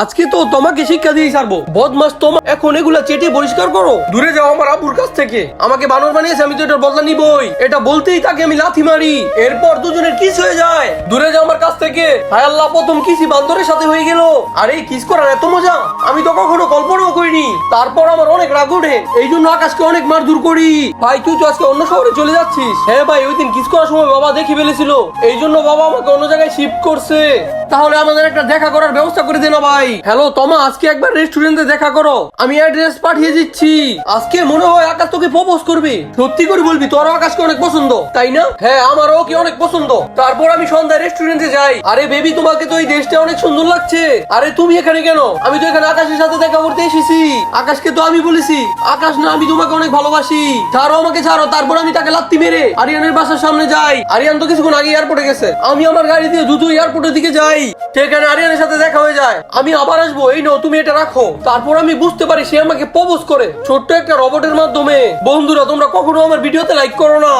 আজকে তো তোমাকে শিক্ষা দিয়ে ছাড়বো। বদমাস তোমা, এখন এগুলা চেটে পরিষ্কার করো, দূরে যাও আমার আব্বুর কাছ থেকে। আমাকে বানর বানিয়েছে, আমি তো এটার বদলা নিবই। এটা বলতেই তাকে আমি লাথি মারি, এরপর দুজনের কিস হয়ে যায়। দূরে যাও আমার কাছ থেকে। হায় আল্লাহ, প্রথম কিসই বান্দরের সাথে হয়ে গেল। আর এই কিস করার এত মজা আমি তো কখনো কল্পনাও করিনি। তারপর আমার অনেক রাগ ওঠে, এই জন্য আকাশকে অনেক মারধর করি। ভাই তুই তো আজকে অন্য শহরে চলে যাচ্ছিস? হ্যাঁ ভাই, ওই দিন কিস করার সময় বাবা দেখে ফেলেছিল, এই জন্য বাবা আমাকে অন্য জায়গায় শিফট করছে। তাহলে আমাদের একটা দেখা করার ব্যবস্থা করে দে না ভাই। হ্যালো তোমা, আজকে একবার রেস্টুরেন্টে দেখা করো, আমি অ্যাড্রেস পাঠিয়ে দিচ্ছি। আজকে মনে হয় আকাশ তোকে প্রপোজ করবে। সত্যি করে বলবি তোর আকাশকে অনেক পছন্দ, তাই না? হ্যাঁ, আমারও ওকে অনেক পছন্দ। তারপর আমি সন্ধ্যায় রেস্টুরেন্টে যাই। আরে বেবি, তোমাকে তো এই দেশটা অনেক সুন্দর লাগছে। আরে তুমি এখানে কেন? আমি তো এখানে আকাশের সাথে দেখা করতে এসেছি। আকাশকে তো আমি বলেছি, আকাশ না, আমি তোমাকে অনেক ভালোবাসি। ছাড়ো আমাকে, ছাড়ো। তারপর আমি তাকে লাত্তি মেরে আরিয়ানের বাসার সামনে যাই। আরিয়ান তো কিছুক্ষণ আগে এয়ারপোর্টে গেছে, আমি আমার গাড়ি দিয়ে দ্রুত এয়ারপোর্টের দিকে যাই। সেখানে আরিয়ানের সাথে দেখা হয়ে যায়। আমি আবার আসবো, এই নাও তুমি এটা রাখো। তারপর আমি বুঝতে পারি সে আমাকে প্রপোজ করে ছোট্ট একটা রোবটের মাধ্যমে। বন্ধুরা, তোমরা কখনো আমার ভিডিওতে লাইক করো না।